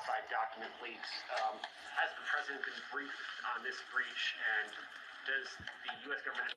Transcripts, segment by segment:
classified document leaks. Has the president been briefed on this breach, and does the U.S. government...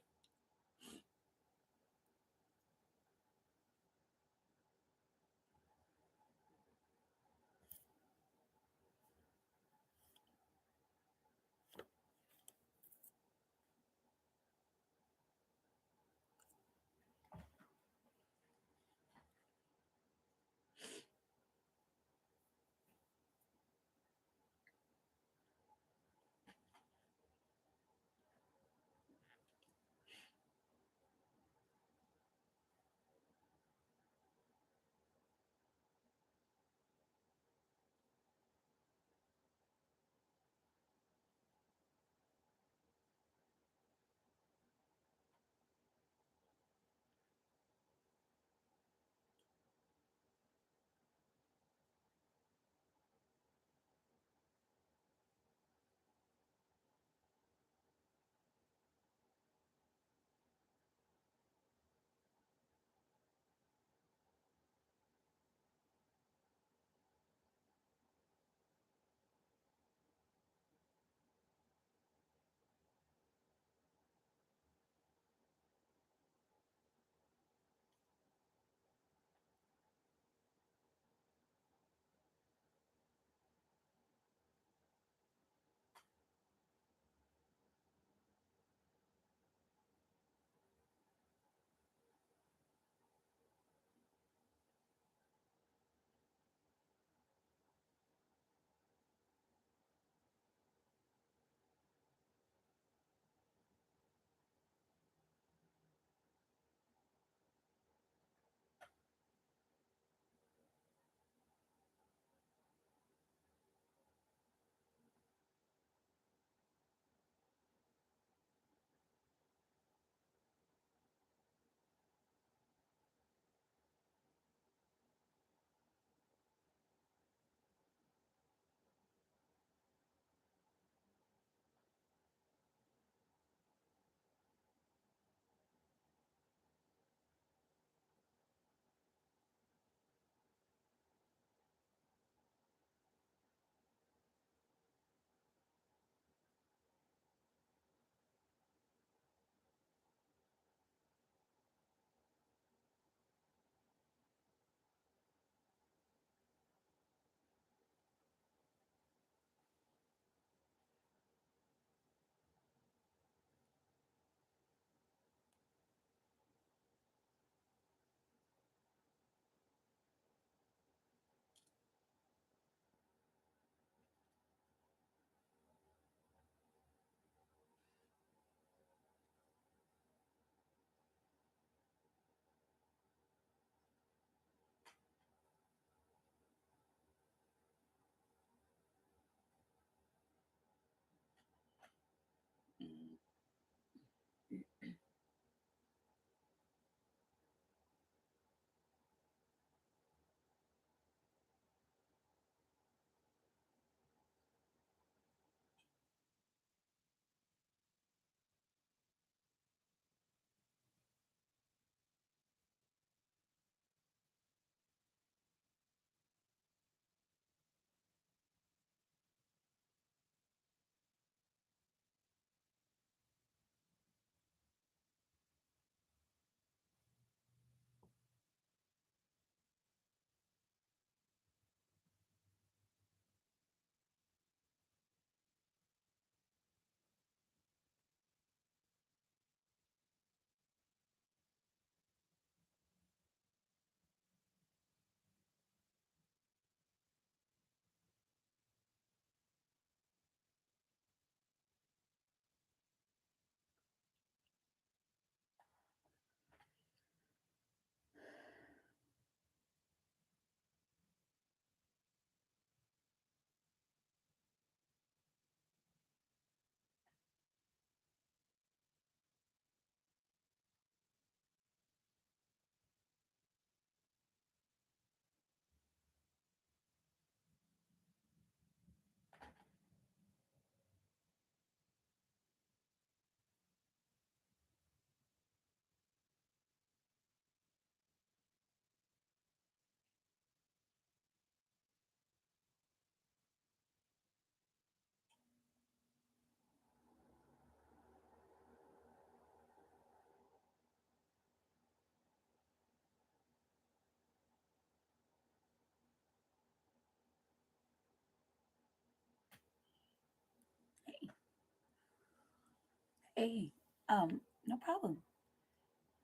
Hey, no problem.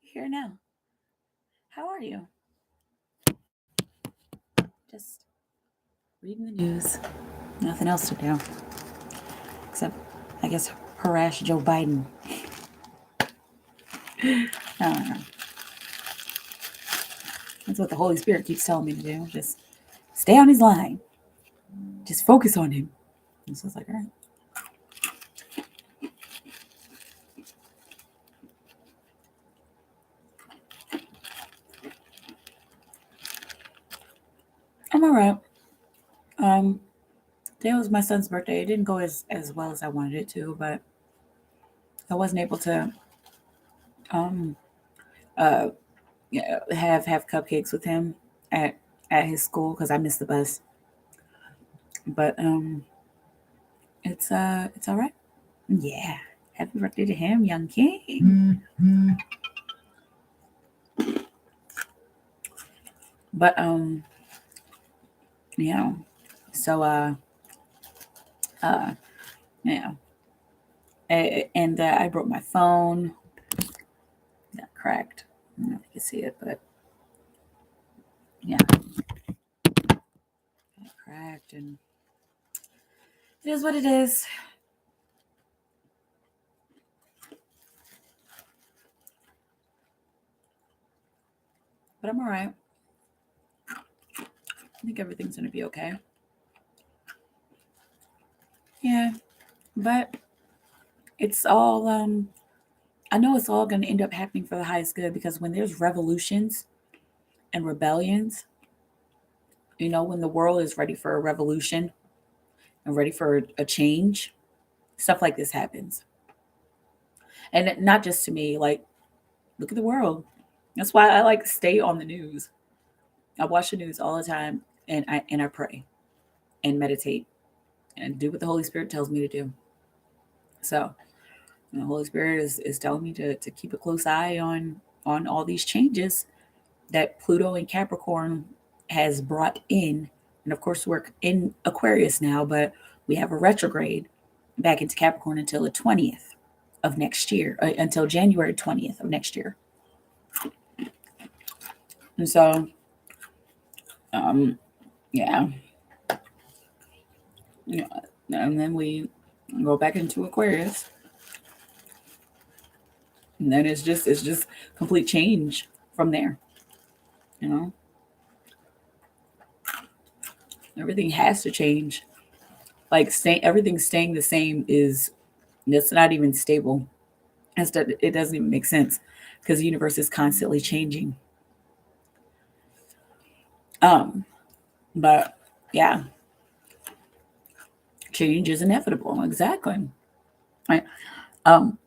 Here now. How are you? Just reading the news. Nothing else to do. Except, I guess, harass Joe Biden. I don't know. That's what the Holy Spirit keeps telling me to do. Just stay on his line. Just focus on him. And so it's like, all right. I'm all right. Um, Today was my son's birthday. It didn't go as well as I wanted it to, but I wasn't able to um uh have cupcakes with him at his school because I missed the bus. But it's all right. Yeah. Happy birthday to him, young king. But you know, so uh you know, and I broke my phone. Got cracked. I don't know if you can see it, but yeah, got cracked, and it is what it is. But I'm all right. I think everything's gonna be okay. Yeah, but it's all I know it's all gonna end up happening for the highest good because when there's revolutions and rebellions, when the world is ready for a revolution and ready for a change, stuff like this happens. And not just to me, like look at the world. That's why I like stay on the news. I watch the news all the time and I pray and meditate and do what the Holy Spirit tells me to do. So the Holy Spirit is telling me to keep a close eye on all these changes that Pluto and Capricorn has brought in. And of course, we're in Aquarius now, but we have a retrograde back into Capricorn until the 20th of next year, until January 20th of next year. And so, yeah, yeah, and then we go back into Aquarius, and then it's just complete change from there. You know, everything has to change. Like everything staying the same is that's not even stable. It doesn't even make sense because the universe is constantly changing. Um, but yeah, change is inevitable. Exactly. Right. Um,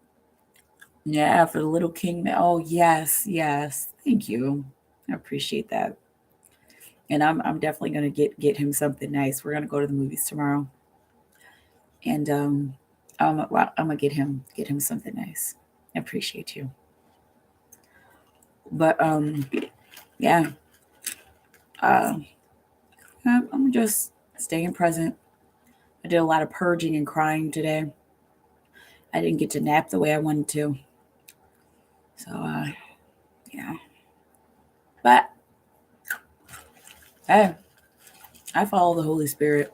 yeah, for the little king. Oh yes, yes. Thank you. I appreciate that. And I'm definitely gonna get him something nice. We're gonna go to the movies tomorrow, and I'm gonna get him something nice. I appreciate you. But yeah, uh, I'm just staying present. I did a lot of purging and crying today. I didn't get to nap the way I wanted to. So yeah, but hey, I follow the Holy Spirit,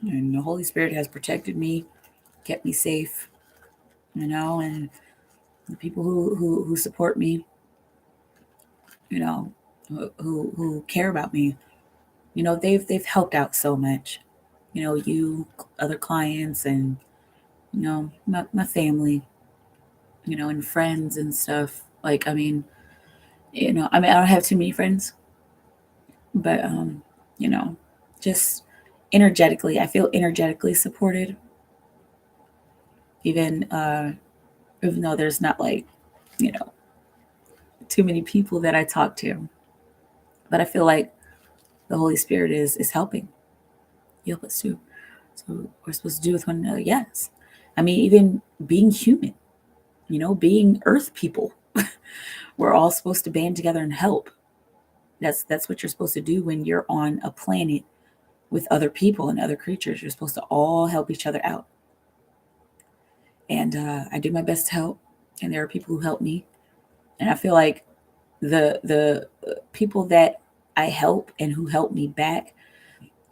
and the Holy Spirit has protected me, kept me safe, and the people who support me, you know, who care about me, they've helped out so much. You, other clients, and my family, and friends and stuff. Like, I don't have too many friends, but you know, just energetically, I feel energetically supported, even even though there's not like, you know, too many people that I talk to, but I feel like the Holy Spirit is helping. You help us too. So we're supposed to do with one another. Yes, I mean, even being human, being Earth people, we're all supposed to band together and help. That's what you're supposed to do when you're on a planet with other people and other creatures. You're supposed to all help each other out. and I do my best to help. And there are people who help me, and I feel like the people that I help and who help me back,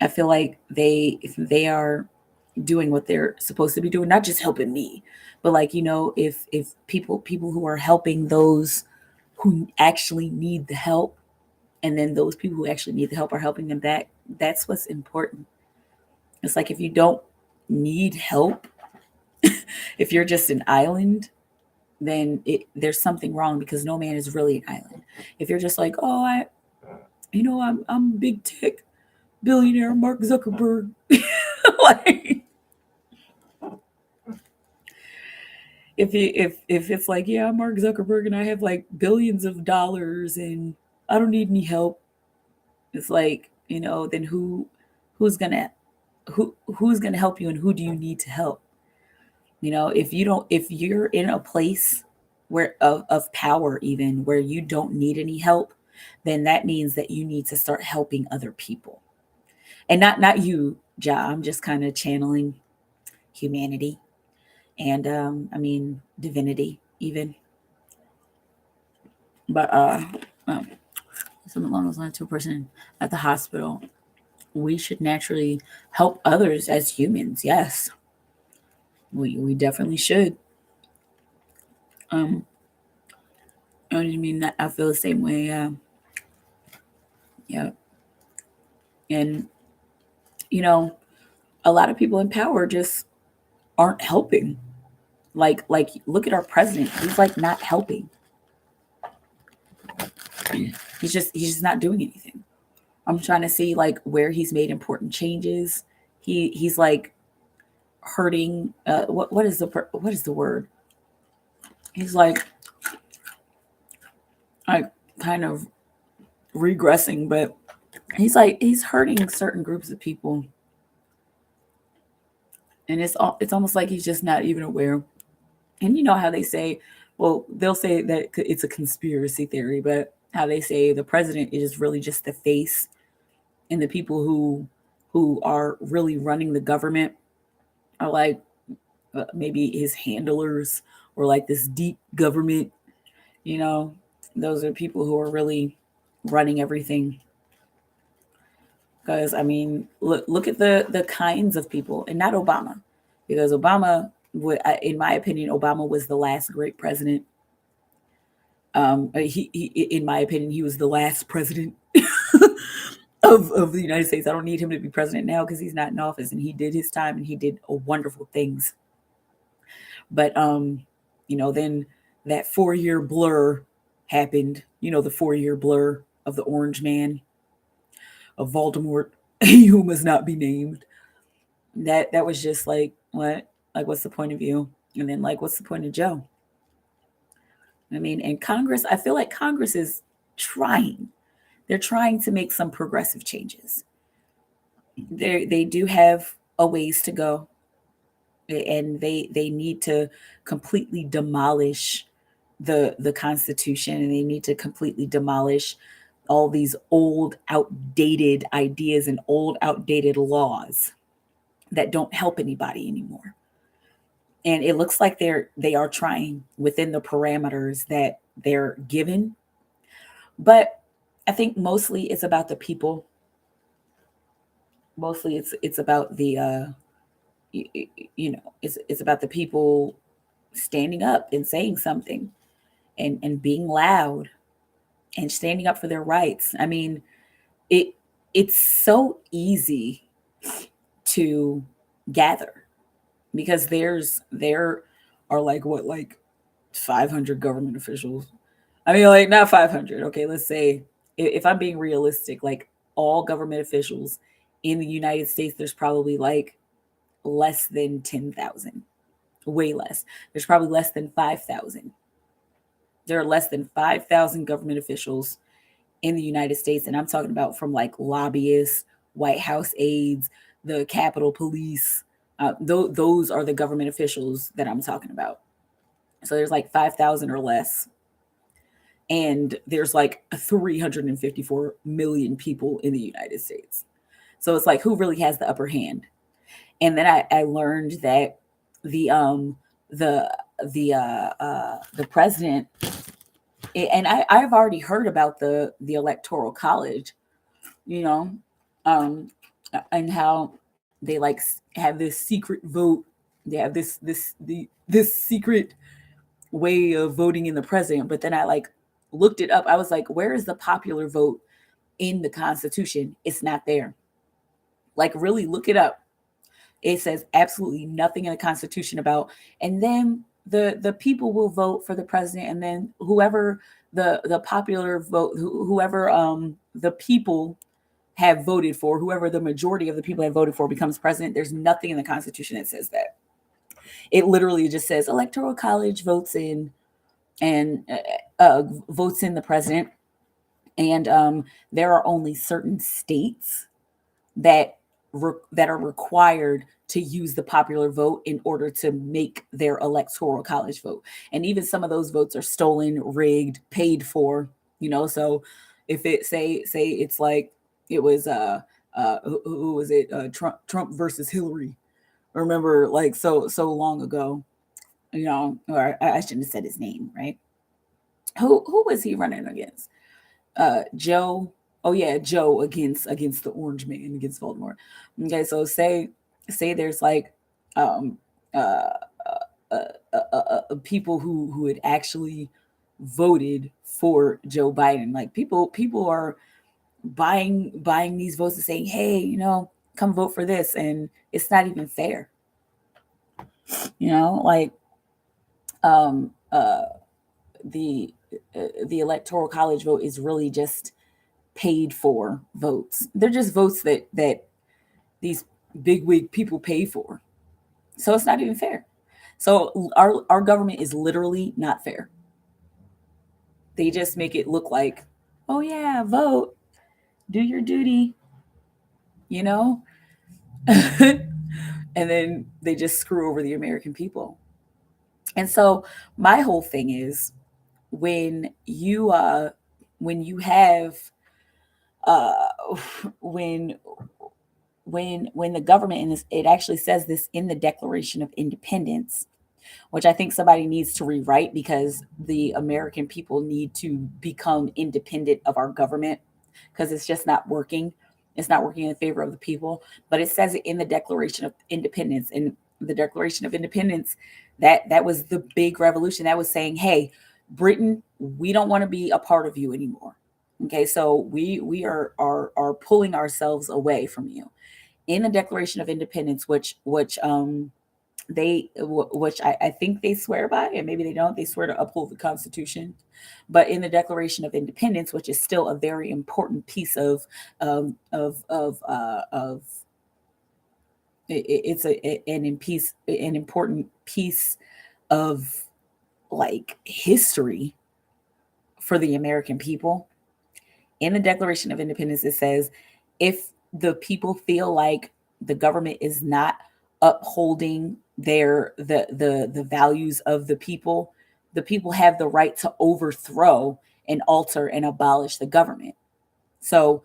I feel like they are doing what they're supposed to be doing, not just helping me, but like, if people who are helping those who actually need the help, and then those people who actually need the help are helping them back, that's what's important. It's like, if you don't need help, if you're just an island, then there's something wrong, because no man is really an island. If you're just like, oh, I'm big tech billionaire Mark Zuckerberg, like, if it's like, yeah, I'm Mark Zuckerberg and I have like billions of dollars and I don't need any help, it's like, then who's gonna who's gonna help you, and who do you need to help? If you're in a place where of power, even where you don't need any help, then that means that you need to start helping other people. And not you, Ja. I'm just kind of channeling humanity, and divinity even. But um, something along those lines, to a person at the hospital, we should naturally help others as humans. Yes, we definitely should. Um, I mean, I feel the same way. Yeah, and you know, a lot of people in power just aren't helping. Like look at our president. He's like not helping. He's just not doing anything. I'm trying to see like where he's made important changes. He's like hurting. What is the word? He's like kind of regressing, but he's hurting certain groups of people, and it's almost like he's just not even aware. And you know how they say, well, they'll say that it's a conspiracy theory, but how they say the president is really just the face, and the people who are really running the government are like maybe his handlers, or like this deep government. You know, those are people who are really running everything. Because I mean, look at the kinds of people, and not Obama, because Obama, in my opinion, Obama was the last great president. In my opinion, he was the last president of the United States. I don't need him to be president now because he's not in office, and he did his time and he did wonderful things. But then that 4-year blur happened. The 4-year blur of the Orange Man of Voldemort, who must not be named. That was just like, what? Like, what's the point of you? And then, like, what's the point of Joe? I mean, and Congress, I feel like Congress is trying. They're trying to make some progressive changes. They do have a ways to go, and they need to completely demolish the Constitution, and they need to completely demolish all these old, outdated ideas and old, outdated laws that don't help anybody anymore. And it looks like they are trying within the parameters that they're given. But I think mostly it's about the people. Mostly it's about the it's about the people standing up and saying something, and being loud and standing up for their rights. I mean, it it's so easy to gather, because there are like 500 government officials. I mean, like, not 500. Okay, let's say, if I'm being realistic, like all government officials in the United States, there's probably like less than 10,000, way less. There's probably less than 5,000. There are less than 5,000 government officials in the United States. And I'm talking about from like lobbyists, White House aides, the Capitol Police. Those are the government officials that I'm talking about. So there's like 5,000 or less. And there's like 354 million people in the United States. So it's like, who really has the upper hand? And then I learned that the the the president, and I've already heard about the electoral college, you know, um, and how they like have this secret vote. They have this secret way of voting in the president. But then I like looked it up. I was like, where is the popular vote in the Constitution? It's not there. Like, really look it up. It says absolutely nothing in the Constitution about. And then the people will vote for the president, and then whoever the popular vote, whoever the people have voted for, whoever the majority of the people have voted for becomes president. There's nothing in the Constitution that says that. It literally just says electoral college votes in and votes in the president, and there are only certain states that that are required to use the popular vote in order to make their electoral college vote. And even some of those votes are stolen, rigged, paid for, you know. So if it say it's like it was who was it, Trump versus Hillary, I remember, like, so long ago, you know, or I shouldn't have said his name, right? Who was he running against? Joe. Oh yeah, Joe against the Orange Man, against Voldemort. Okay, so say there's like um uh, people who had actually voted for Joe Biden. Like, people are buying these votes and saying, hey, you know, come vote for this, and it's not even fair. You know, like um uh the electoral college vote is really just paid for votes. They're just votes that these bigwig people pay for. So it's not even fair. So our government is literally not fair. They just make it look like, oh yeah, vote, do your duty, you know? And then they just screw over the American people. And so my whole thing is, when you have uh when when the government, and it actually says this in the Declaration of Independence, which I think somebody needs to rewrite, because the American people need to become independent of our government, because it's just not working. It's not working in favor of the people. But it says it in the Declaration of Independence. And the Declaration of Independence, that was the big revolution. That was saying, hey, Britain, we don't want to be a part of you anymore. Okay, so we are pulling ourselves away from you. In the Declaration of Independence, which I think they swear by, and maybe they don't. They swear to uphold the Constitution, but in the Declaration of Independence, which is still a very important piece of it's an important piece of like history for the American people. In the Declaration of Independence, it says, if the people feel like the government is not upholding the values of the people have the right to overthrow and alter and abolish the government. So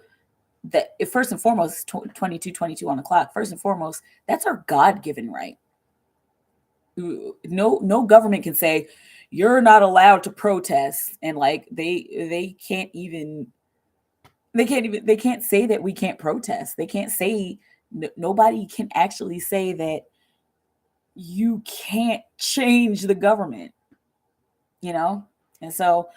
that, first and foremost, 22 on the clock. First and foremost, that's our God-given right. No government can say you're not allowed to protest, and like they can't even they can't say that we can't protest. They can't say, nobody can actually say that you can't change the government, you know? And so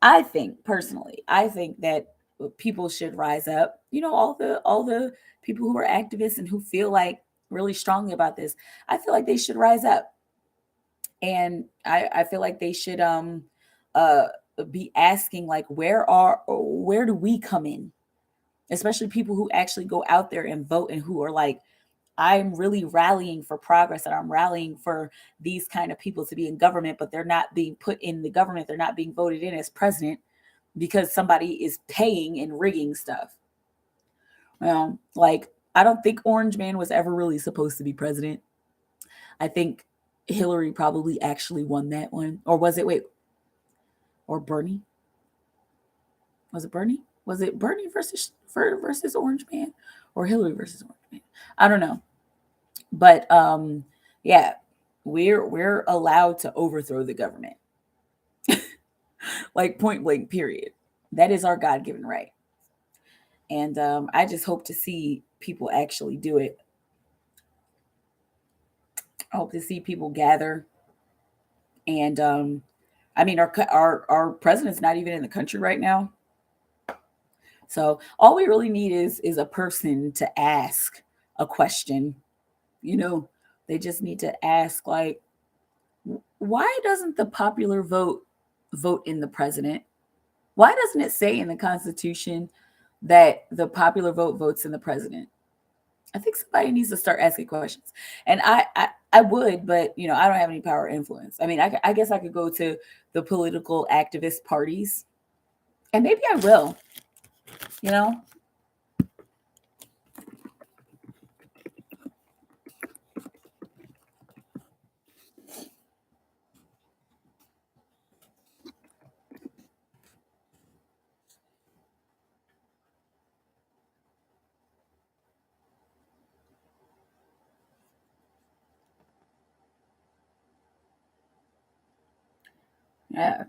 I think, personally, I think that people should rise up. You know, all the people who are activists and who feel like really strongly about this, I feel like they should rise up. And I feel like they should uh be asking, like, where do we come in? Especially people who actually go out there and vote, and who are like, I'm really rallying for progress, and I'm rallying for these kind of people to be in government, but they're not being put in the government. They're not being voted in as president because somebody is paying and rigging stuff. Like, I don't think Orange Man was ever really supposed to be president. I think Hillary probably actually won that one. Or was it, wait, or Bernie? Was it Bernie? Was it Bernie versus Orange Man, or Hillary versus Orange Man? I don't know. But yeah, we're allowed to overthrow the government. Like point blank, period. That is our God-given right. And I just hope to see people actually do it. I hope to see people gather. And I mean, our president's not even in the country right now. So all we really need is a person to ask a question. You know, they just need to ask, like, why doesn't the popular vote in the president? Why doesn't it say in the Constitution that the popular vote votes in the president? I think somebody needs to start asking questions. And I would, but I don't have any power or influence. I mean, I guess I could go to the political activist parties, and maybe I will. You know, yeah.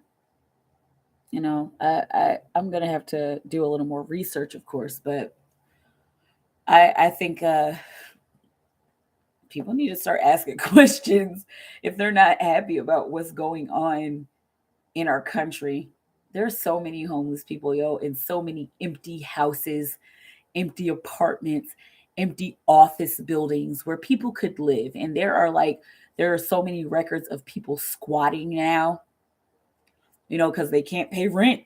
I'm gonna have to do a little more research, of course, but I think people need to start asking questions if they're not happy about what's going on in our country. There's so many homeless people, yo, and so many empty houses, empty apartments, empty office buildings where people could live. And there are so many records of people squatting now, because they can't pay rent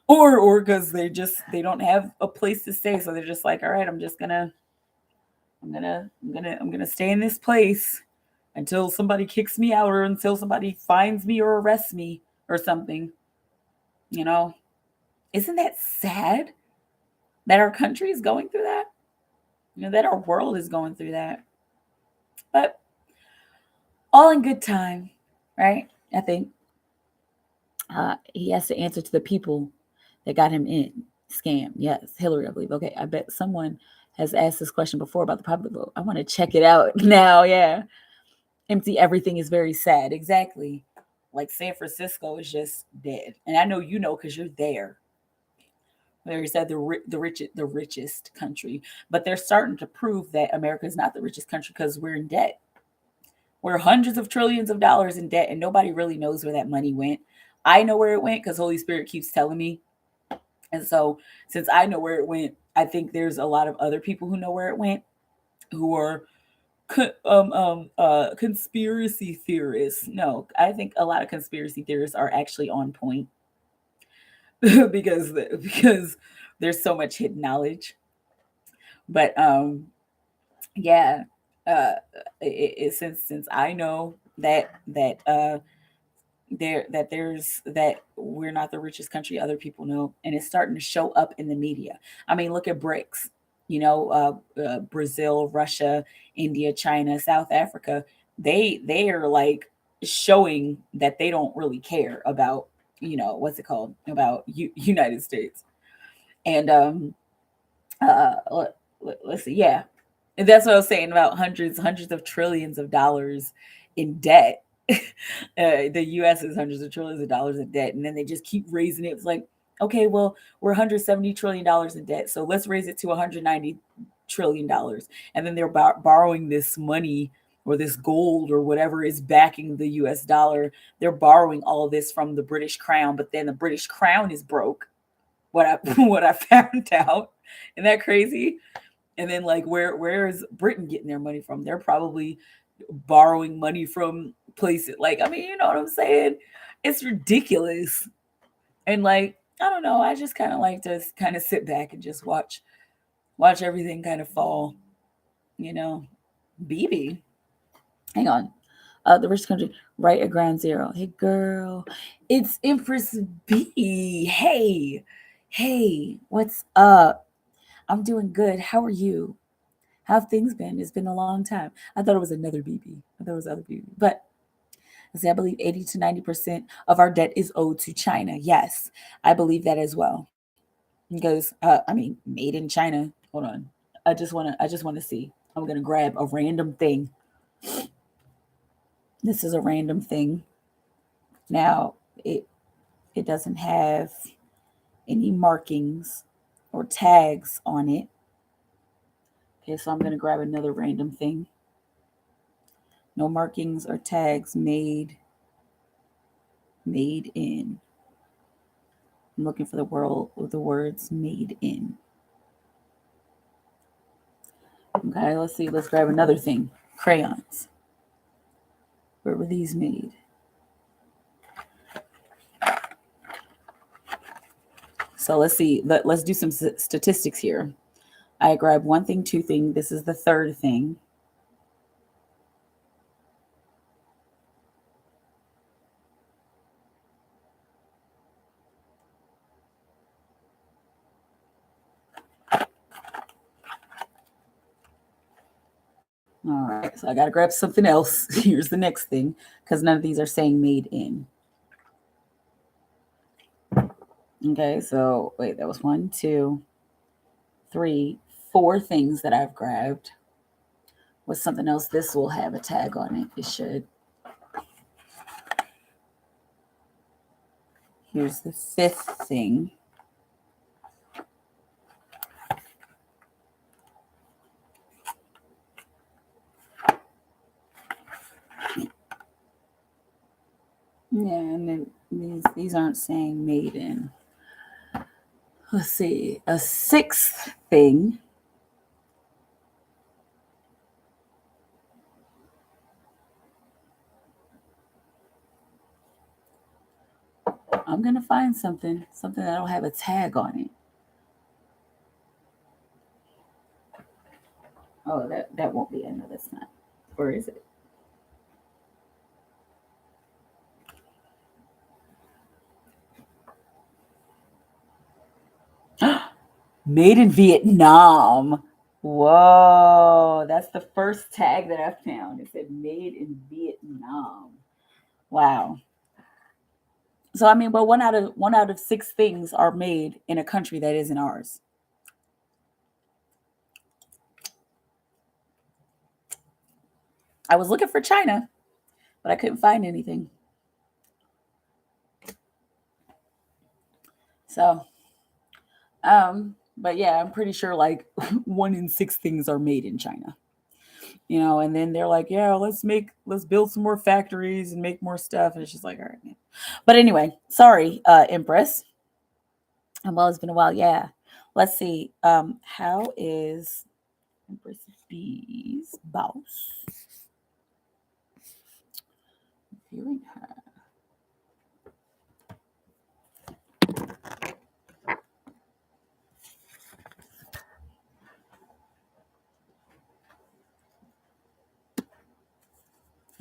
or because they don't have a place to stay. So they're just like, all right, I'm gonna stay in this place until somebody kicks me out or until somebody finds me or arrests me or something. You know, isn't that sad that our country is going through that? That our world is going through that. But all in good time, right? I think he has to answer to the people that got him in. Scam. Yes, Hillary, I believe. Okay, I bet someone has asked this question before about the popular vote. I want to check it out now. Yeah. Empty everything is very sad. Exactly. Like San Francisco is just dead. And I know because you're there. They said the richest country, but they're starting to prove that America is not the richest country because we're in debt. We're hundreds of trillions of dollars in debt, and nobody really knows where that money went. I know where it went because Holy Spirit keeps telling me. And so, since I know where it went, I think there's a lot of other people who know where it went, who are conspiracy theorists. No, I think a lot of conspiracy theorists are actually on point because there's so much hidden knowledge. But yeah, since I know that we're not the richest country, other people know, and it's starting to show up in the media. I mean, look at BRICS. Brazil, Russia, India, China, South Africa. They are like showing that they don't really care about what's it called about United States. And let's see, yeah, and that's what I was saying about hundreds of trillions of dollars in debt. The U.S. is hundreds of trillions of dollars in debt, and then they just keep raising it. It's like, okay, well, we're 170 trillion dollars in debt, so let's raise it to 190 trillion dollars, and then they're borrowing this money or this gold or whatever is backing the U.S. dollar. They're borrowing all this from the British crown, but then the British crown is broke. What I found out, isn't that crazy? And then like where is Britain getting their money from? They're probably borrowing money from places like, I mean, you know what I'm saying? It's ridiculous. And like, I don't know, I just kind of like to kind of sit back and just watch everything kind of fall, you know. BB. Hang on. The rich country right at ground zero. Hey girl, it's Empress B. Hey, what's up? I'm doing good. How are you? How have things been? It's been a long time. I thought it was another BB. I thought it was other BB. But I believe 80 to 90% of our debt is owed to China. Yes, I believe that as well. Because I mean, made in China. Hold on. I just wanna see. I'm gonna grab a random thing. This is a random thing. Now, it doesn't have any markings or tags on it. Okay, so I'm going to grab another random thing. No markings or tags made in. I'm looking for the words made in. Okay, let's see. Let's grab another thing. Crayons. Where were these made? So let's see. Let's do some statistics here. I grabbed one thing, two thing. This is the third thing. All right, so I got to grab something else. Here's the next thing, because none of these are saying made in. Okay, so wait, that was 1, 2, 3, 4 things that I've grabbed. What's something else? This will have a tag on it. It should. Here's the 5th thing. Yeah, and then these aren't saying made in. Let's see, a 6th thing. I'm going to find something that'll have a tag on it. Oh, that won't be it. No, that's not. Or is it? Made in Vietnam. Whoa, that's the first tag that I found. It said made in Vietnam. Wow. So I mean, but one out of 6 things are made in a country that isn't ours. I was looking for China, but I couldn't find anything. So, but yeah, I'm pretty sure like 1 in 6 things are made in China. You know, and then they're like, yeah, let's build some more factories and make more stuff. And it's just like, all right, man. But anyway, sorry, Empress. Well, it's been a while. Yeah. Let's see. How is Empress B's boss viewing her?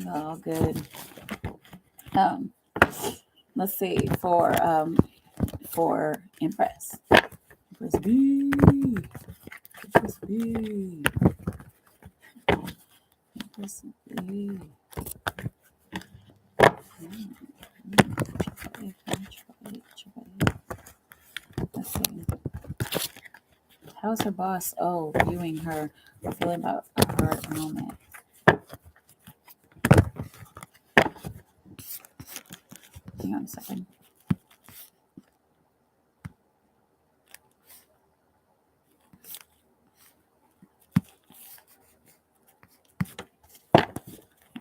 Oh, good. Let's see for Empress. Empress B. Empress B. Empress B. Let's see. How's her boss? Oh, viewing her, feeling about her at the moment. Hang on a second.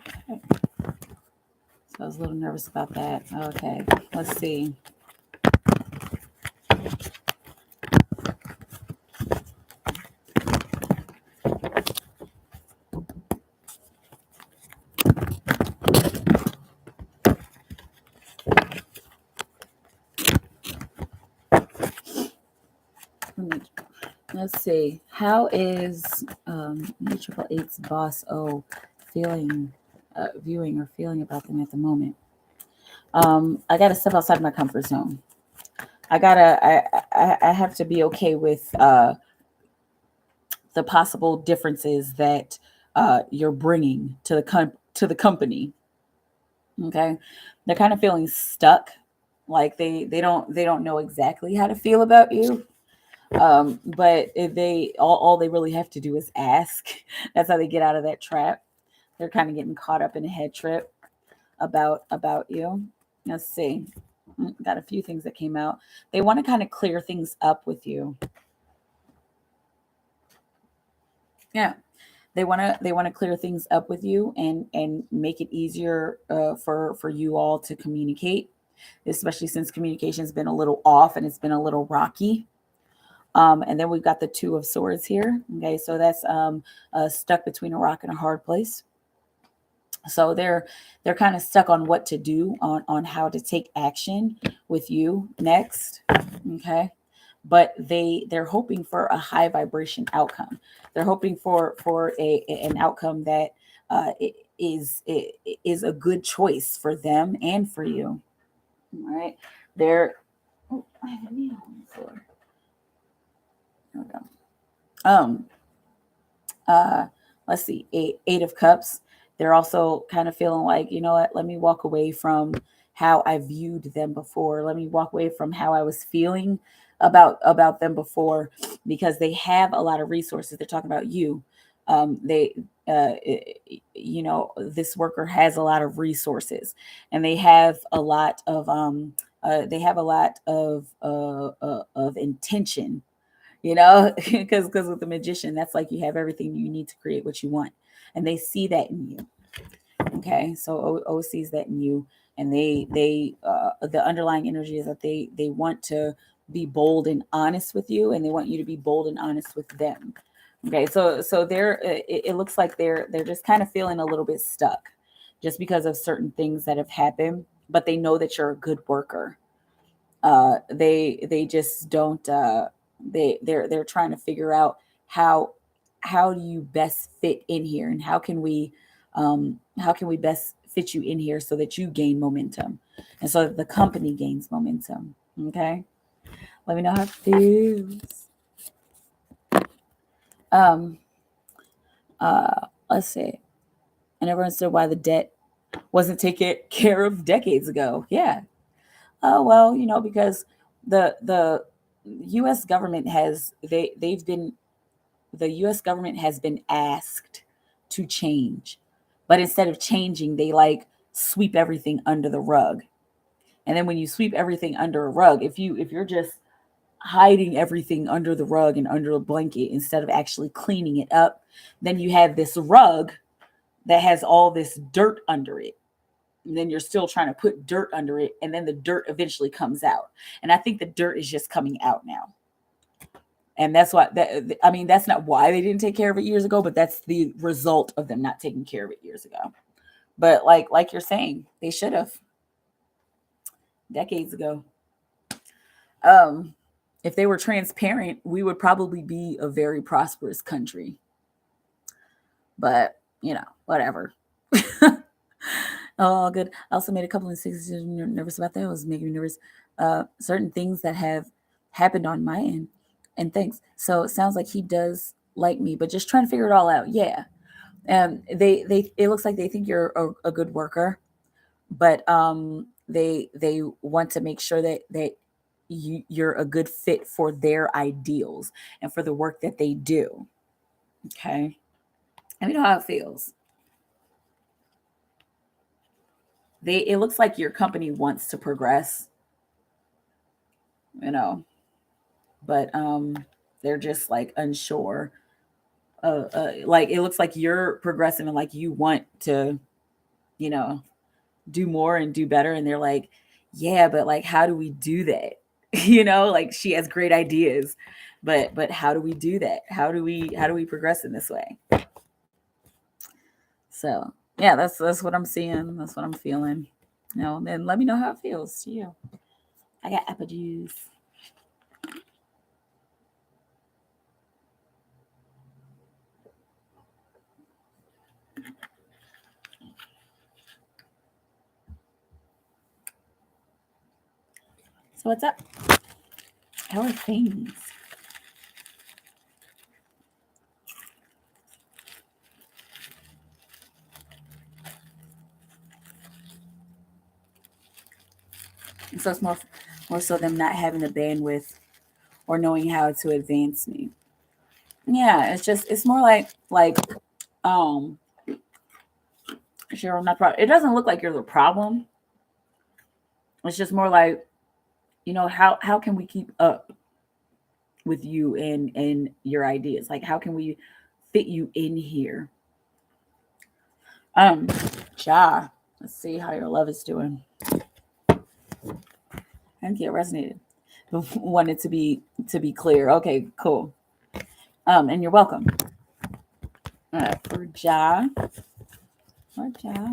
Okay. So I was a little nervous about that. Okay, let's see. Let's see. How is Triple Eight's boss O feeling, viewing or feeling about them at the moment? I got to step outside my comfort zone. I have to be okay with the possible differences that you're bringing to the company. Okay, they're kind of feeling stuck, like they don't know exactly how to feel about you. But if they all they really have to do is ask. That's how they get out of that trap. They're kind of getting caught up in a head trip. about you. Let's see. Got a few things that came out. They want to kind of clear things up with you. Yeah. They want to clear things up with you and make it easier for you all to communicate, especially since communication's been a little off and it's been a little rocky. And then we've got the Two of Swords here. Okay, so that's stuck between a rock and a hard place. So they're kind of stuck on what to do, on how to take action with you next. Okay, but they're hoping for a high vibration outcome. They're hoping for an outcome that is a good choice for them and for you. All right, they're. Oh, I have a needle on the floor. There we go. Let's see, eight of cups. They're also kind of feeling like, you know what, let me walk away from how I viewed them before. Let me walk away from how I was feeling about them before, because they have a lot of resources. They're talking about you. They this worker has a lot of resources, and they have a lot of of intention, because with the magician, that's like you have everything you need to create what you want, and they see that in you. Okay, so O sees that in you, and they the underlying energy is that they want to be bold and honest with you, and they want you to be bold and honest with them. Okay, so they're it looks like they're just kind of feeling a little bit stuck, just because of certain things that have happened, but they know that you're a good worker. They just don't they're trying to figure out how do you best fit in here, and how can we best fit you in here so that you gain momentum, and so that the company gains momentum. Okay, let me know how it feels. Let's see. I never understood why the debt wasn't taken care of decades ago. Yeah. Oh well, because the U.S. government the U.S. government has been asked to change, but instead of changing, they like sweep everything under the rug. And then when you sweep everything under a rug, if you're just hiding everything under the rug and under a blanket instead of actually cleaning it up, then you have this rug that has all this dirt under it. And then you're still trying to put dirt under it, and then the dirt eventually comes out. And I think the dirt is just coming out now. And that's why that's not why they didn't take care of it years ago, but that's the result of them not taking care of it years ago. But like you're saying, they should have decades ago. If they were transparent, we would probably be a very prosperous country. But whatever. Oh, good. I also made a couple of mistakes. Nervous about that. It was making me nervous. Certain things that have happened on my end. And thanks. So it sounds like he does like me, but just trying to figure it all out. Yeah. It looks like they think you're a good worker, but they want to make sure that you're a good fit for their ideals and for the work that they do. Okay. Let me know how it feels. It looks like your company wants to progress, but they're just like unsure. Like it looks like you're progressing and like you want to, do more and do better, and they're like, yeah, but like how do we do that? Like she has great ideas, but how do we do that? How do we progress in this way? So yeah, that's what I'm seeing. That's what I'm feeling. Then let me know how it feels to you. I got apple juice. So what's up? How are things? And so it's more so them not having the bandwidth or knowing how to advance me. Yeah, it's more like Cheryl, I'm not the problem. It doesn't look like you're the problem. It's just more like, how can we keep up with you and your ideas? Like, how can we fit you in here? Ja, let's see how your love is doing. I think it resonated. Wanted to be clear. Okay, cool. And you're welcome. For Ja. For Ja.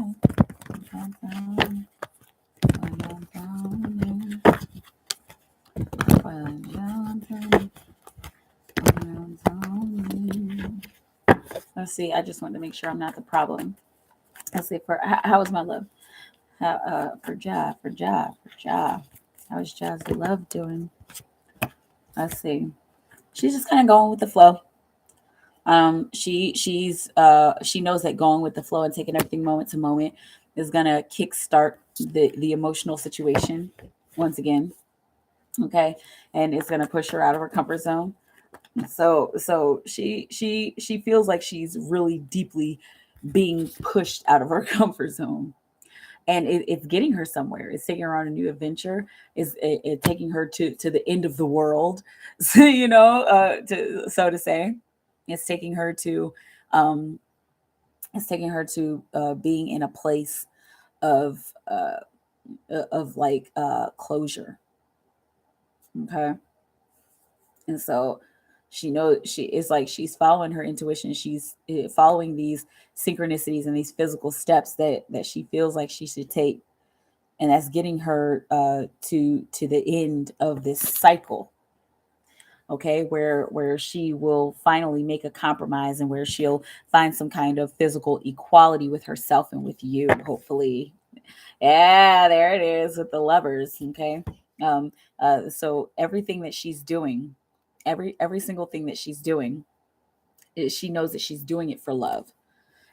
Let's see. I just wanted to make sure I'm not the problem. Let's see. For how is my love? For Ja. How is Ja's love doing? Let's see. She's just kind of going with the flow. She knows that going with the flow and taking everything moment to moment is gonna kickstart the emotional situation once again. Okay, and it's gonna push her out of her comfort zone. So she feels like she's really deeply being pushed out of her comfort zone, and it's getting her somewhere. It's taking her on a new adventure. Is it taking her to the end of the world? So, so to say, it's taking her to um, being in a place of like closure. Okay, and so she knows she is like she's following her intuition. She's following these synchronicities and these physical steps that she feels like she should take, and that's getting her to the end of this cycle. Okay, where she will finally make a compromise and where she'll find some kind of physical equality with herself and with you, hopefully. Yeah, there it is with the lovers. Okay, so everything that she's doing, every single thing that she's doing, she knows that she's doing it for love,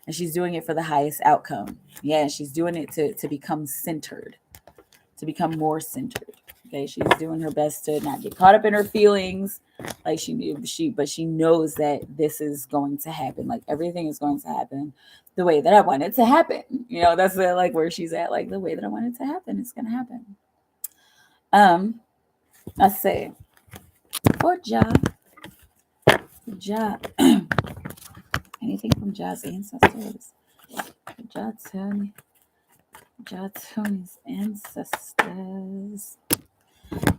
and she's doing it for the highest outcome. Yeah, she's doing it to become centered, to become more centered. Okay, she's doing her best to not get caught up in her feelings, like but she knows that this is going to happen. Like everything is going to happen the way that I want it to happen. That's like where she's at. Like the way that I want it to happen, it's gonna happen. Let's say for Ja, anything from Ja's ancestors. Ja Tony's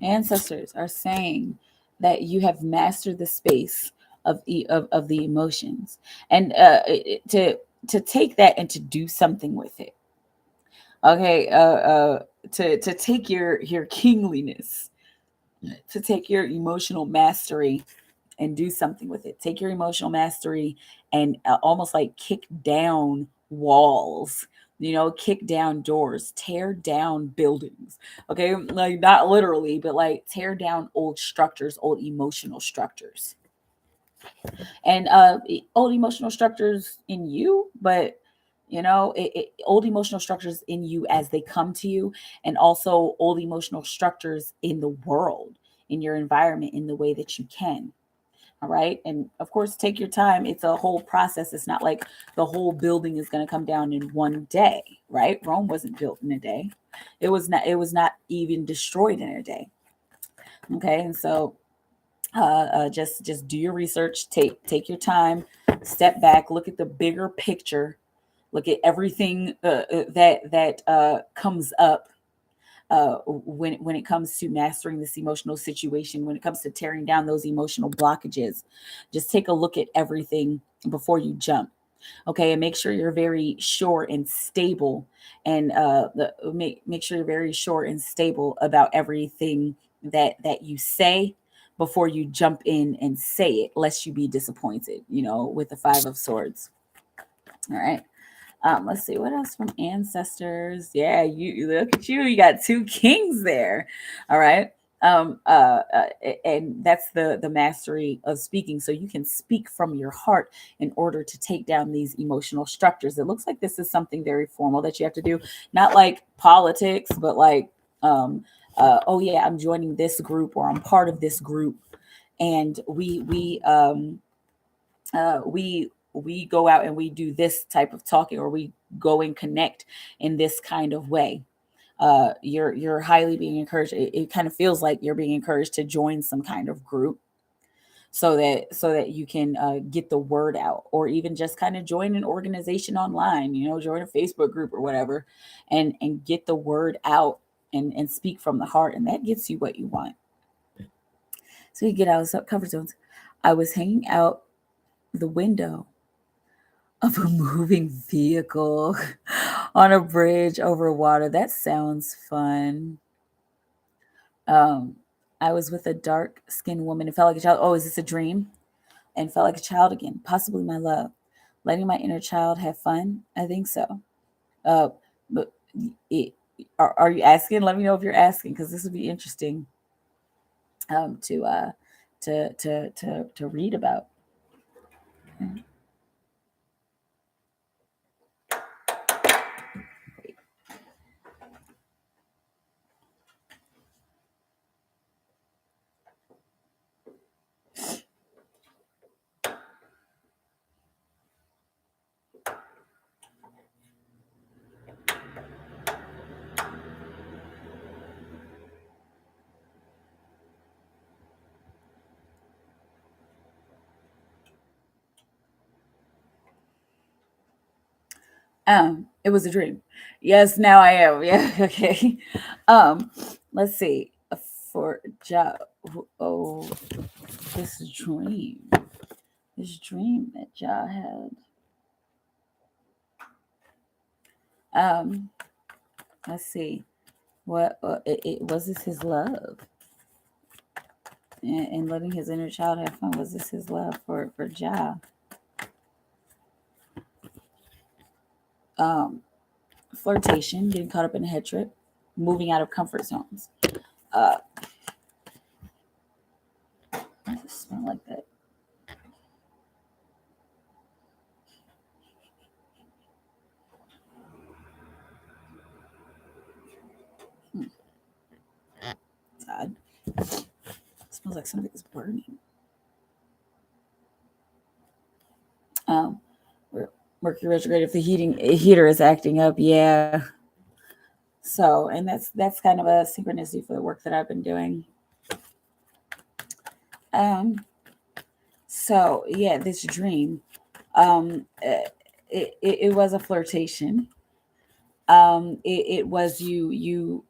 ancestors are saying that you have mastered the space of the emotions, and to take that and to do something with it. Okay, to take your kingliness, to take your emotional mastery and do something with it. Take your emotional mastery and almost like kick down walls, kick down doors, tear down buildings. Okay, like not literally, but like tear down old structures, old emotional structures, and old emotional structures in you, but old emotional structures in you as they come to you, and also old emotional structures in the world, in your environment, in the way that you can. All right. And of course, take your time. It's a whole process. It's not like the whole building is going to come down in one day, right? Rome wasn't built in a day. It was not even destroyed in a day. Okay. And so just do your research, take your time, step back, look at the bigger picture, look at everything that comes up when it comes to mastering this emotional situation, when it comes to tearing down those emotional blockages. Just take a look at everything before you jump. Okay, and make sure you're very sure and stable, and make sure you're very sure and stable about everything that you say before you jump in and say it, lest you be disappointed. With the Five of Swords. All right. Let's see what else from ancestors. Yeah, you look at you. You got two kings there. All right. And that's the mastery of speaking. So you can speak from your heart in order to take down these emotional structures. It looks like this is something very formal that you have to do, not like politics, but like, oh yeah, I'm joining this group or I'm part of this group, and we we go out and we do this type of talking, or we go and connect in this kind of way, you're highly being encouraged. It kind of feels like you're being encouraged to join some kind of group, so that you can get the word out, or even just kind of join an organization online, join a Facebook group or whatever, and get the word out, and speak from the heart, and that gets you what you want. So you get out of comfort zones. I was hanging out the window of a moving vehicle on a bridge over water. That sounds fun. I was with a dark-skinned woman and felt like a child. Oh, is this a dream? And felt like a child again, possibly my love. Letting my inner child have fun? I think so. But are you asking? Let me know if you're asking, because this would be interesting to read about. It was a dream. Yes, now I am. Yeah, okay. Let's see. For job. Oh, this dream. This dream that Ja had. Let's see. What it was this his love, and letting his inner child have fun. Was this his love for Ja? Flirtation, getting caught up in a head trip, moving out of comfort zones. Why does it smell like that? It's odd. It smells like something is burning. Mercury retrograde. If the heater is acting up, yeah. So, and that's kind of a synchronicity for the work that I've been doing. So yeah, this dream, it was a flirtation. It was you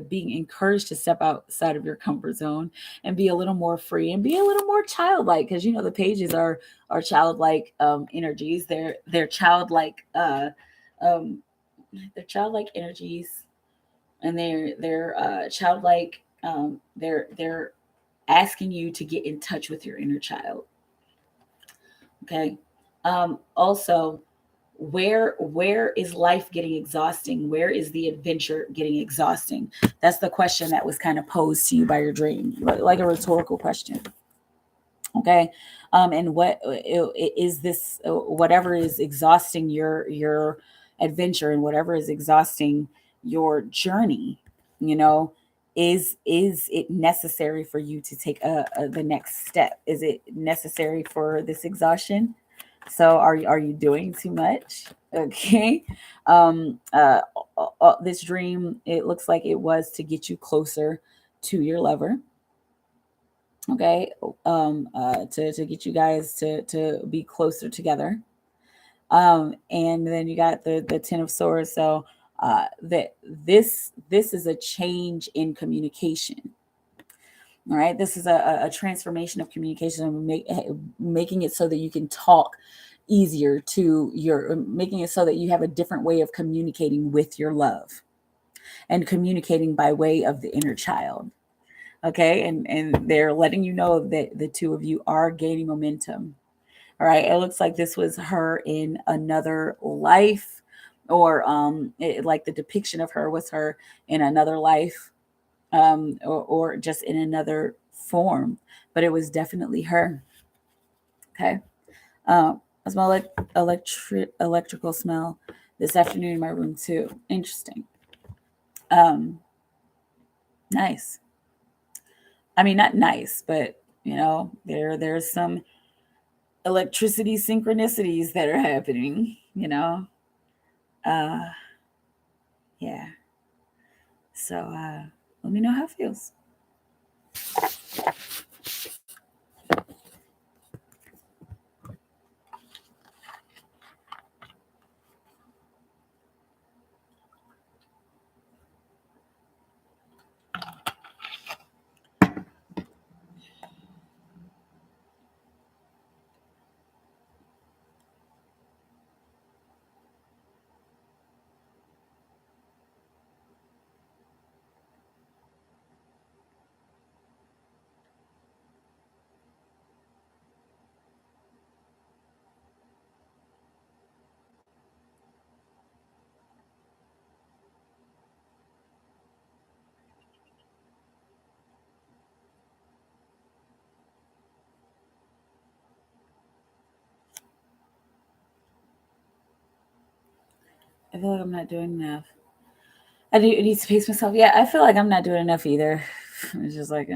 being encouraged to step outside of your comfort zone and be a little more free and be a little more childlike, because the pages are childlike energies. They're childlike um, they're childlike energies, and they're childlike. They're asking you to get in touch with your inner child. Okay. Also, where is life getting exhausting? Where is the adventure getting exhausting? That's the question that was kind of posed to you by your dream, like a rhetorical question. Okay. And what is this? Whatever is exhausting your adventure, and whatever is exhausting your journey, you know, is it necessary for you to take the next step? Is it necessary for this exhaustion? So are you doing too much? Okay. Um, uh, this dream, it looks like it was to get you closer to your lover. Okay. To get you guys to be closer together. And then you got the Ten of Swords. So that this is a change in communication. All right, this is a transformation of communication, and making it so that you can talk easier to making it so that you have a different way of communicating with your love, and communicating by way of the inner child. Okay, and they're letting you know that the two of you are gaining momentum. All right, it looks like this was her in another life, or like the depiction of her was her in another life, or just in another form, but it was definitely her. Okay. I smell like electrical smell this afternoon in my room too. Interesting. Um, nice. I mean, not nice, but there's some electricity synchronicities that are happening, Uh, yeah. So let me know how it feels. I feel like I'm not doing enough. I need to pace myself. Yeah, I feel like I'm not doing enough either. It's just like,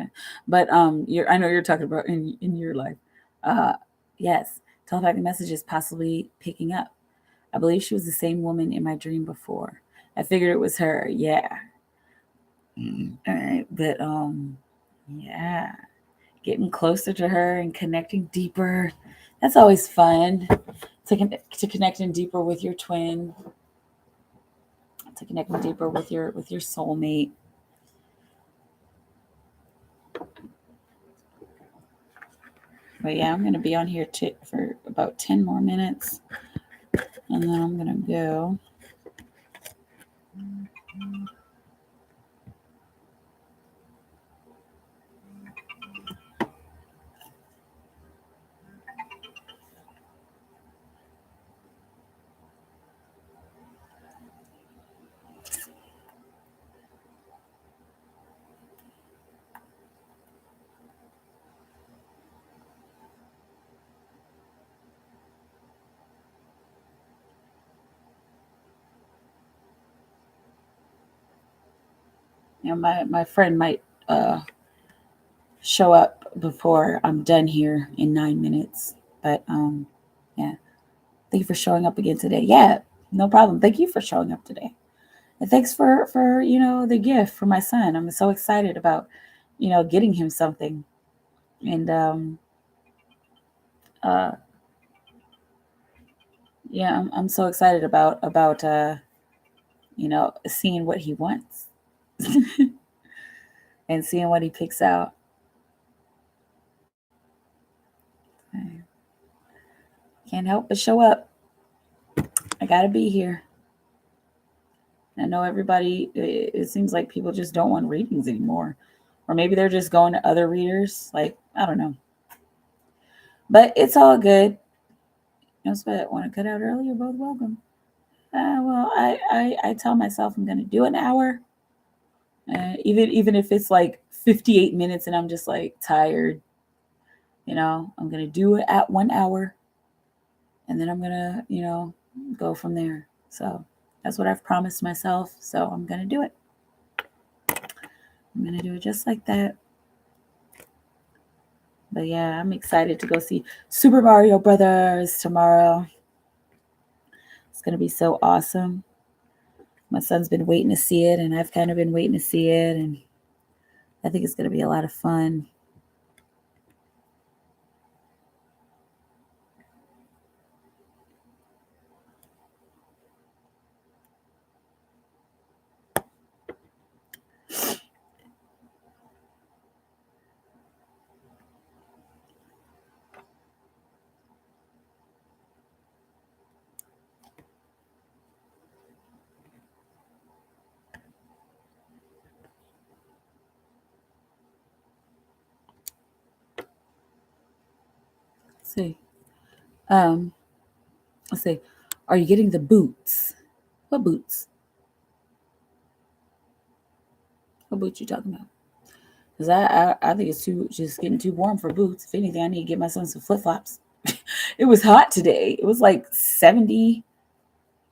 but I know you're talking about in your life. Uh, yes, telepathic messages possibly picking up. I believe she was the same woman in my dream before. I figured it was her. Yeah. All right, but yeah, getting closer to her and connecting deeper. That's always fun to connecting deeper with your twin, to connecting deeper with your soulmate. But yeah, I'm gonna be on here for about 10 more minutes, and then I'm gonna go. My friend might show up before I'm done here in 9 minutes. But yeah, thank you for showing up again today. Yeah, no problem. Thank you for showing up today. And thanks for the gift for my son. I'm so excited about getting him something. And uh yeah, I'm so excited about seeing what he wants and seeing what he picks out. Can't help but show up. I gotta be here. I know everybody, it seems like people just don't want readings anymore. Or maybe they're just going to other readers. Like, I don't know. But it's all good. But want to cut out early? You're both welcome. Well, I tell myself I'm going to do an hour. Even if it's like 58 minutes and I'm just like tired, I'm going to do it at 1 hour. And then I'm going to, go from there. So that's what I've promised myself. So I'm going to do it. I'm going to do it just like that. But yeah, I'm excited to go see Super Mario Brothers tomorrow. It's going to be so awesome. My son's been waiting to see it, and I've kind of been waiting to see it. And I think it's going to be a lot of fun. Let's see. Um, let's see. Are you getting the boots? What boots? What boots you talking about? Because I think it's just getting too warm for boots. If anything, I need to get my son some flip flops. It was hot today. It was like 70.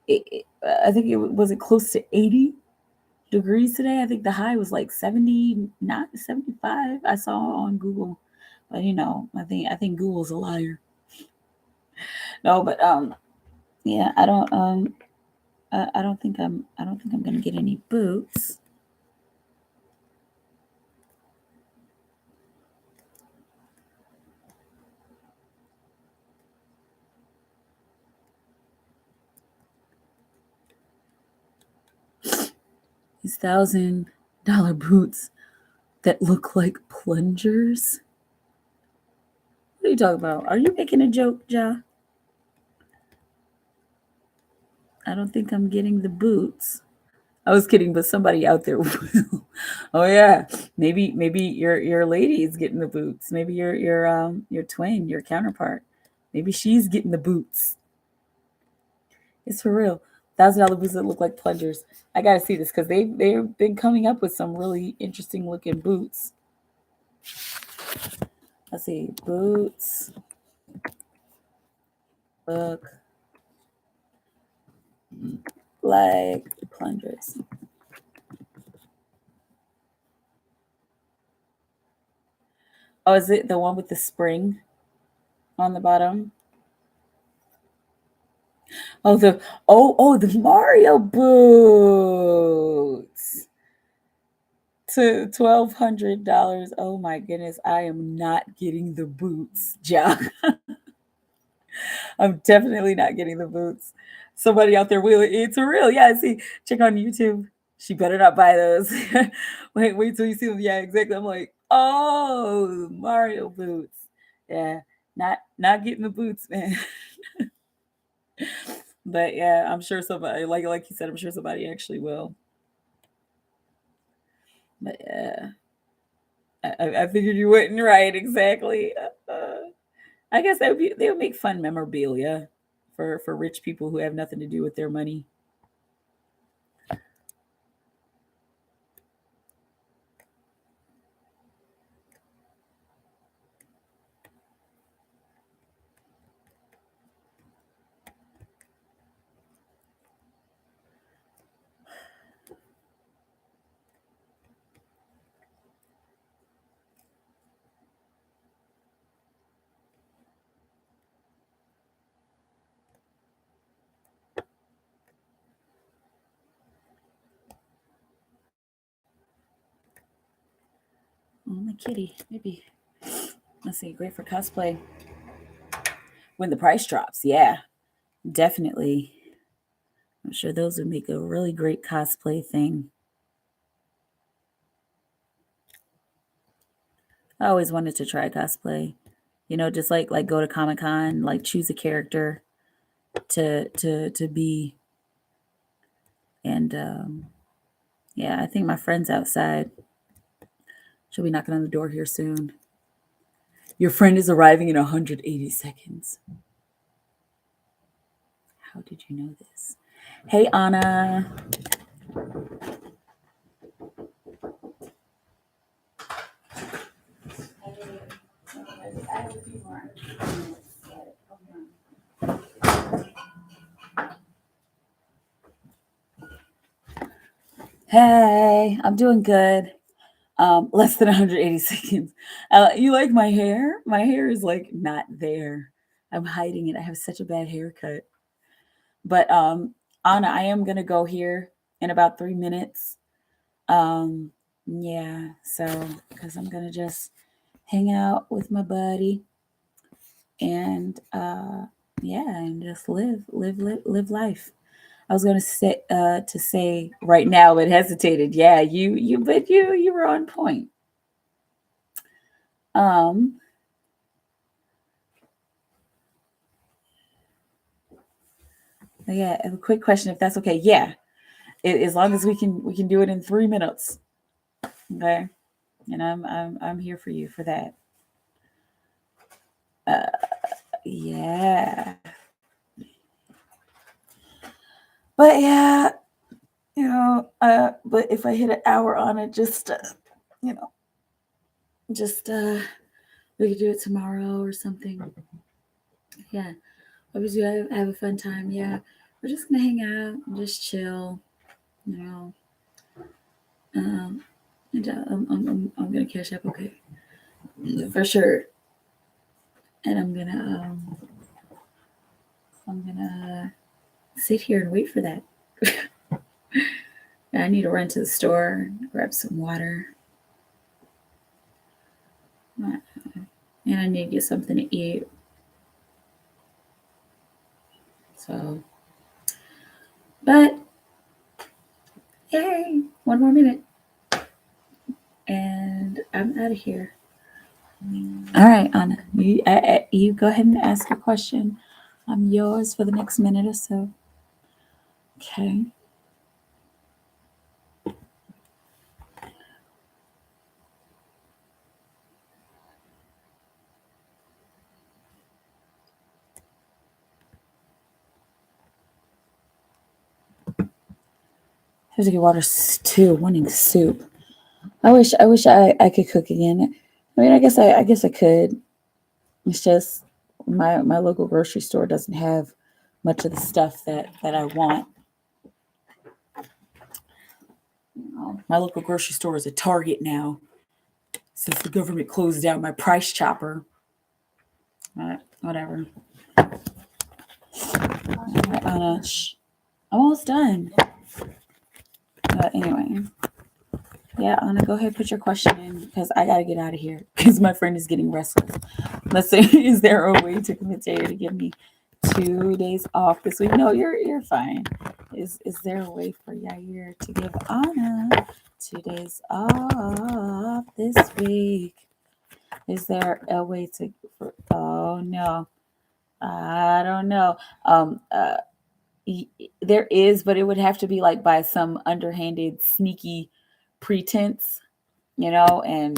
I think it close to 80 degrees today. I think the high was like 70, not 75. I saw on Google. But I think Google's a liar. No, but yeah, I don't think I'm gonna get any boots. These $1,000 boots that look like plungers. What are you talking about? Are you making a joke, Ja? I don't think I'm getting the boots. I was kidding, but somebody out there will. Oh yeah, maybe your lady is getting the boots. Maybe your twin, your counterpart. Maybe she's getting the boots. It's for real. $1,000 boots that look like plungers. I gotta see this because they've been coming up with some really interesting looking boots. Let's see, boots look like plungers. Oh, is it the one with the spring on the bottom? Oh, the Mario boots to $1,200. Oh my goodness, I am not getting the boots, John. I'm definitely not getting the boots. Somebody out there will. It's real. Yeah, see, check on YouTube. She better not buy those. Wait till you see them. Yeah, exactly. I'm like, oh, Mario boots. Yeah, not getting the boots, man. But yeah, I'm sure somebody, like you said, I'm sure somebody actually will. But yeah, I figured you wouldn't. Right? Exactly. I guess they would make fun memorabilia for rich people who have nothing to do with their money. Oh, my kitty, maybe. Let's see, great for cosplay when the price drops. Yeah, definitely. I'm sure those would make a really great cosplay thing. I always wanted to try cosplay. Just like go to Comic-Con, like choose a character to be. And yeah, I think my friend's outside. She'll be knocking on the door here soon. Your friend is arriving in 180 seconds. How did you know this? Hey, Anna. Hey, I'm doing good. Less than 180 seconds. You like my hair? My hair is like not there. I'm hiding it. I have such a bad haircut. But Anna, I am gonna go here in about 3 minutes. Yeah, so because I'm gonna just hang out with my buddy and yeah, and just live life. I was gonna say right now, but hesitated. Yeah, but you were on point. Um, yeah, a quick question, if that's okay. Yeah, as long as we can do it in 3 minutes. Okay, and I'm here for you for that. Uh, yeah, but yeah, but if I hit an hour on it, just you know, just we could do it tomorrow or something. Yeah, obviously have a fun time. Yeah, we're just gonna hang out and just chill. You know, and I'm gonna cash up. Okay, for sure. And I'm gonna I'm gonna sit here and wait for that. I need to run to the store, grab some water. And I need to get something to eat. So, but yay, one more minute. And I'm out of here. All right, Anna, you go ahead and ask your question. I'm yours for the next minute or so. Okay. Have to get water too. Wanting soup. I wish I could cook again. I mean, I guess I could. It's just my local grocery store doesn't have much of the stuff that I want. My local grocery store is a Target now, since the government closed down my Price Chopper. Whatever. I'm almost done. Anyway, yeah, Anna, go ahead and put your question in because I gotta get out of here because my friend is getting restless. Let's say, is there a way to convince Yair to give me 2 days off this week? No, you're fine. Is there a way for Yair to give Anna 2 days off this week? Is there a way to? Oh no, I don't know. There is, but it would have to be like by some underhanded, sneaky pretense, and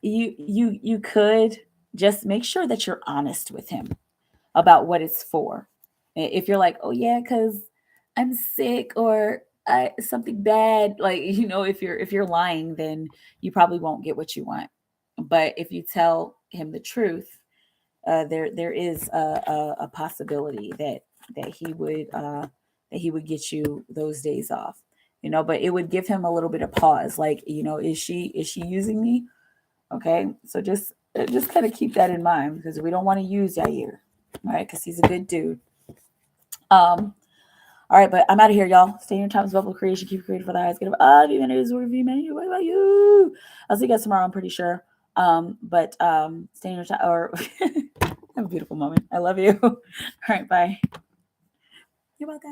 you could just make sure that you're honest with him about what it's for. If you're like, oh yeah, because I'm sick or something bad, like if you're lying, then you probably won't get what you want. But if you tell him the truth, there is a possibility that he would get you those days off. But it would give him a little bit of pause, like, is she using me? Okay, so just kind of keep that in mind because we don't want to use Yair, right? Because he's a good dude. All right, but I'm out of here, y'all. Stay in your times bubble creation. Keep creating for the highest good of all humanity. Review menu. What about you? I'll see you guys tomorrow. I'm pretty sure. But stay in your time or have a beautiful moment. I love you. All right, bye. You're welcome.